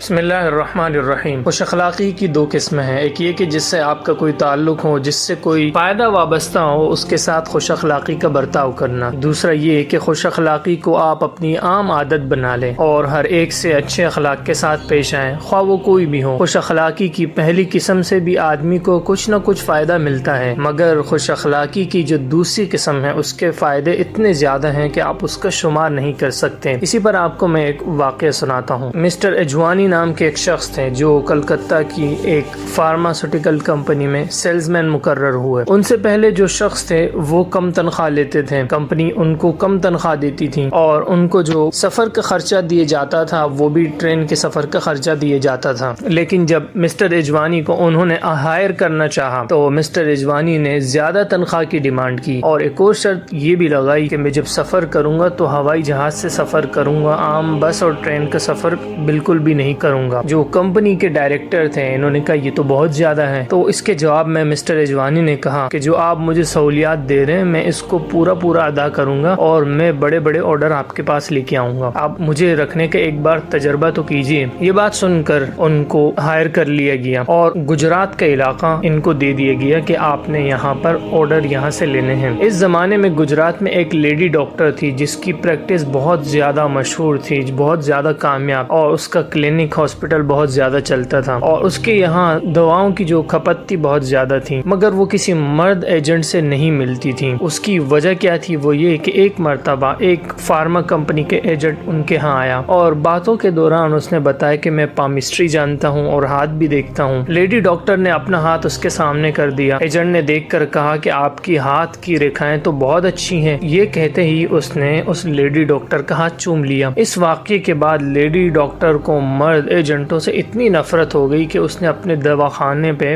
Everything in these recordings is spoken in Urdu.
بسم اللہ الرحمن الرحیم۔ خوش اخلاقی کی دو قسمیں ہیں، ایک یہ کہ جس سے آپ کا کوئی تعلق ہو، جس سے کوئی فائدہ وابستہ ہو، اس کے ساتھ خوش اخلاقی کا برتاؤ کرنا۔ دوسرا یہ کہ خوش اخلاقی کو آپ اپنی عام عادت بنا لیں اور ہر ایک سے اچھے اخلاق کے ساتھ پیش آئیں، خواہ وہ کوئی بھی ہو۔ خوش اخلاقی کی پہلی قسم سے بھی آدمی کو کچھ نہ کچھ فائدہ ملتا ہے، مگر خوش اخلاقی کی جو دوسری قسم ہے اس کے فائدے اتنے زیادہ ہیں کہ آپ اس کا شمار نہیں کر سکتے۔ اسی پر آپ کو میں ایک واقعہ سناتا ہوں۔ مسٹر اجوانی نام کے ایک شخص تھے جو کلکتہ کی ایک فارماسیوٹیکل کمپنی میں سیلز مین مقرر ہوئے۔ ان سے پہلے جو شخص تھے وہ کم تنخواہ لیتے تھے، کمپنی ان کو کم تنخواہ دیتی تھی اور ان کو جو سفر کا خرچہ دیے جاتا تھا وہ بھی ٹرین کے سفر کا خرچہ دیے جاتا تھا۔ لیکن جب مسٹر اجوانی کو انہوں نے ہائر کرنا چاہا تو مسٹر اجوانی نے زیادہ تنخواہ کی ڈیمانڈ کی اور ایک اور شرط یہ بھی لگائی کہ میں جب سفر کروں گا تو ہوائی جہاز سے سفر کروں گا، عام بس اور ٹرین کا سفر بالکل بھی نہیں کروں گا۔ جو کمپنی کے ڈائریکٹر تھے انہوں نے کہا یہ تو بہت زیادہ ہے، تو اس کے جواب میں مسٹر اجوانی نے کہا کہ جو آپ مجھے سہولیات دے رہے ہیں میں اس کو پورا ادا کروں گا اور میں بڑے آرڈر آپ کے پاس لے کے آؤں گا، آپ مجھے رکھنے کا ایک بار تجربہ تو کیجیے۔ یہ بات سن کر ان کو ہائر کر لیا گیا اور گجرات کا علاقہ ان کو دے دیا گیا کہ آپ نے یہاں پر آرڈر یہاں سے لینے ہیں۔ اس زمانے میں گجرات میں ایک لیڈی ڈاکٹر تھی جس کی پریکٹس بہت زیادہ مشہور تھی، بہت زیادہ کامیاب، اور اس کا کلینک ہاسپٹل بہت زیادہ چلتا تھا اور اس کے یہاں دواؤں کی جو کھپت تھی بہت زیادہ تھی، مگر وہ کسی مرد ایجنٹ سے نہیں ملتی تھی۔ اس کی وجہ کیا تھی؟ وہ یہ کہ ایک مرتبہ ایک فارما کمپنی کے ایجنٹ ان کے ہاں آیا اور باتوں کے دوران اس نے بتایا کہ میں پامسٹری جانتا ہوں اور ہاتھ بھی دیکھتا ہوں۔ لیڈی ڈاکٹر نے اپنا ہاتھ اس کے سامنے کر دیا۔ ایجنٹ نے دیکھ کر کہا کہ آپ کی ہاتھ کی ریکھائیں تو بہت اچھی ہیں۔ یہ کہتے ہی اس نے اس لیڈی ڈاکٹر کا ہاتھ چوم لیا۔ اس واقعے کے بعد لیڈی ڈاکٹر کو مرد ایجنٹوں سے اتنی نفرت ہو گئی کہ اس نے اپنے دواخانے پہ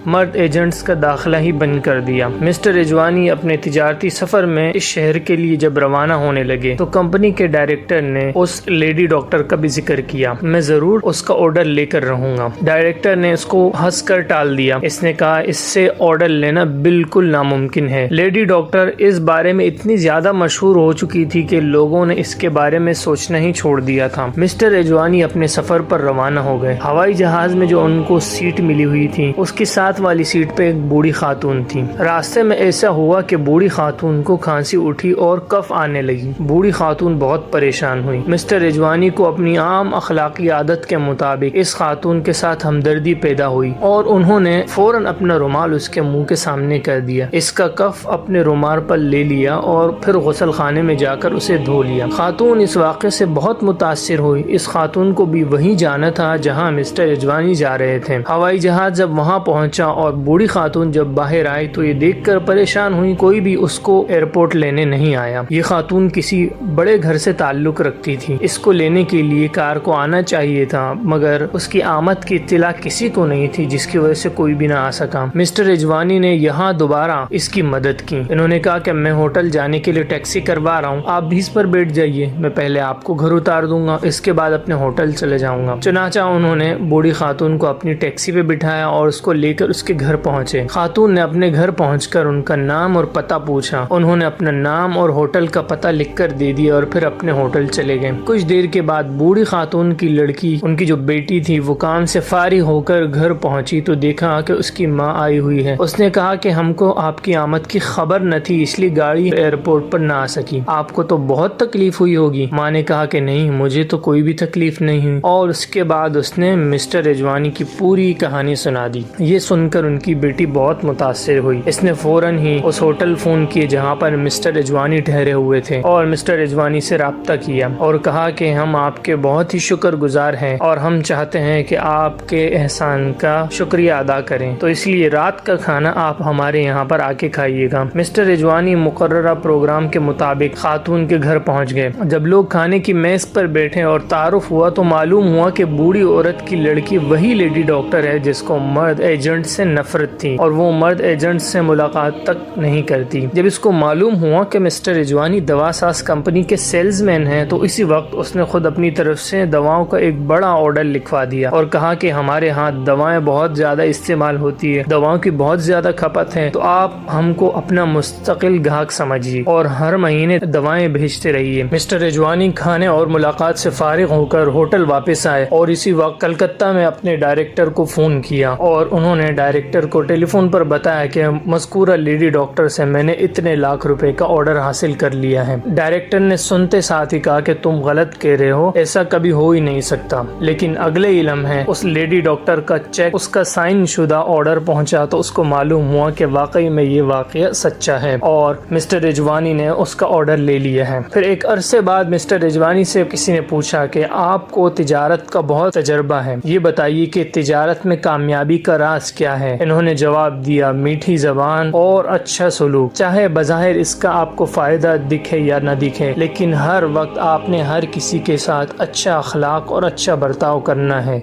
مرد ایجنٹس کا داخلہ ہی بند کر دیا۔ مسٹر اجوانی اپنے تجارتی سفر میں اس شہر کے لیے جب روانہ ہونے لگے تو کمپنی کے ڈائریکٹر نے اس لیڈی ڈاکٹر کا بھی ذکر کیا، میں ضرور اس کا آرڈر لے کر رہوں گا۔ ڈائریکٹر نے اس کو ہنس کر ٹال دیا۔ اس نے کہا اس سے آرڈر لینا بالکل ناممکن ہے۔ لیڈی ڈاکٹر اس بارے میں اتنی زیادہ مشہور ہو چکی تھی کہ لوگوں نے اس کے بارے میں سوچنا ہی چھوڑ دیا تھا۔ مسٹر اجوانی اپنے سفر پر روانہ ہو گئے۔ ہوائی جہاز میں جو ان کو سیٹ ملی ہوئی تھی اس کی ساتھ والی سیٹ پہ ایک بوڑھی خاتون تھی۔ راستے میں ایسا ہوا کہ بوڑھی خاتون کو کھانسی اٹھی اور کف آنے لگی۔ بوڑھی خاتون بہت پریشان ہوئی۔ مسٹر اجوانی کو اپنی عام اخلاقی عادت کے مطابق اس خاتون کے ساتھ ہمدردی پیدا ہوئی اور انہوں نے فوراً اپنا رومال اس کے منہ کے سامنے کر دیا، اس کا کف اپنے رومال پر لے لیا اور پھر غسل خانے میں جا کر اسے دھو لیا۔ خاتون اس واقعے سے بہت متاثر ہوئی۔ اس خاتون کو بھی وہی جانا تھا جہاں مسٹر اجوانی جا رہے تھے۔ ہوائی جہاز جب وہاں پہنچا اور بوڑھی خاتون جب باہر آئی تو یہ دیکھ کر پریشان ہوئی، کوئی بھی اس کو ایئرپورٹ لینے نہیں آیا۔ یہ خاتون کسی بڑے گھر سے تعلق رکھتی تھی، اس کو لینے کے لیے کار کو آنا چاہیے تھا، مگر اس کی آمد کی اطلاع کسی کو نہیں تھی جس کی وجہ سے کوئی بھی نہ آ سکا۔ مسٹر اجوانی نے یہاں دوبارہ اس کی مدد کی۔ انہوں نے کہا کہ میں ہوٹل جانے کے لیے ٹیکسی کروا رہا ہوں، آپ بھی اس پر بیٹھ جائیے، میں پہلے آپ کو گھر اتار دوں گا، اس کے بعد اپنے ہوٹل چلے جاؤں گا۔ چنانچہ انہوں نے بوڑھی خاتون کو اپنی ٹیکسی پہ بٹھایا اور اس کو لے کر اس کے گھر پہنچے۔ خاتون نے اپنے گھر پہنچ کر ان کا نام اور پتہ پوچھا۔ انہوں نے اپنا نام اور ہوٹل کا پتہ لکھ کر دے دیا اور پھر اپنے ہوٹل چلے گئے۔ کچھ دیر کے بعد بوڑھی خاتون کی لڑکی، ان کی جو بیٹی تھی، وہ کام سے فارغ ہو کر گھر پہنچی تو دیکھا کہ اس کی ماں آئی ہوئی ہے۔ اس نے کہا کہ ہم کو آپ کی آمد کی خبر نہ تھی، اس لیے گاڑی ایئرپورٹ پر نہ آ سکی، آپ کو تو بہت تکلیف ہوئی ہوگی۔ ماں نے کہا کہ نہیں، مجھے تو کوئی بھی تکلیف نہیں ہوئی، اور اس کے بعد اس نے مسٹر اجوانی کی پوری کہانی سنا دی۔ یہ سن کر ان کی بیٹی بہت متاثر ہوئی۔ اس نے فوراً ہی اس ہوٹل فون کیے جہاں پر مسٹر اجوانی ٹھہرے ہوئے تھے اور مسٹر اجوانی سے رابطہ کیا اور کہا کہ ہم آپ کے بہت ہی شکر گزار ہیں اور ہم چاہتے ہیں کہ آپ کے احسان کا شکریہ ادا کریں، تو اس لیے رات کا کھانا آپ ہمارے یہاں پر آ کے کھائیے گا۔ مسٹر اجوانی مقررہ پروگرام کے مطابق خاتون کے گھر پہنچ گئے۔ جب لوگ کھانے کی میز پر بیٹھے اور تعارف ہوا تو معلوم ہوا کہ بوڑھی عورت کی لڑکی وہی لیڈی ڈاکٹر ہے جس کو مرد ایجنٹ سے نفرت تھی اور وہ مرد ایجنٹ سے ملاقات تک نہیں کرتی۔ جب اس کو معلوم ہوا کہ مسٹر اجوانی دوا ساز کمپنی کے سیلز مین ہیں تو اسی وقت اس نے خود اپنی طرف سے دواؤں کا ایک بڑا آرڈر لکھوا دیا اور کہا کہ ہمارے ہاں دوائیں بہت زیادہ استعمال ہوتی ہے، دواؤں کی بہت زیادہ کھپت ہے، تو آپ ہم کو اپنا مستقل گاہک سمجھیے اور ہر مہینے دوائیں بھیجتے رہیے۔ مسٹر اجوانی کھانے اور ملاقات سے فارغ ہو کر ہوٹل واپس آئے اور اسی وقت کلکتہ میں اپنے ڈائریکٹر کو فون کیا اور انہوں نے ڈائریکٹر کو ٹیلی فون پر بتایا کہ مذکورہ لیڈی ڈاکٹر سے میں نے اتنے لاکھ روپے کا آرڈر حاصل کر لیا ہے۔ ڈائریکٹر نے سنتے ساتھ ہی کہا کہ تم غلط کہہ رہے ہو، ایسا کبھی ہو ہی نہیں سکتا۔ لیکن اگلے ہی لمحے اس لیڈی ڈاکٹر کا چیک، اس کا سائن شدہ آرڈر پہنچا تو اس کو معلوم ہوا کہ واقعی میں یہ واقعہ سچا ہے اور مسٹر رجوانی نے اس کا آرڈر لے لیا ہے۔ پھر ایک عرصے بعد مسٹر رجوانی سے کسی نے پوچھا کہ آپ کو تجارت کا بہت تجربہ ہے، یہ بتائیے کہ تجارت میں کامیابی کا راز کیا ہے؟ انہوں نے جواب دیا، میٹھی زبان اور اچھا سلوک۔ چاہے بظاہر اس کا آپ کو فائدہ دکھے یا نہ دکھے، لیکن ہر وقت آپ نے ہر کسی کے ساتھ اچھا اخلاق اور اچھا برتاؤ کرنا ہے۔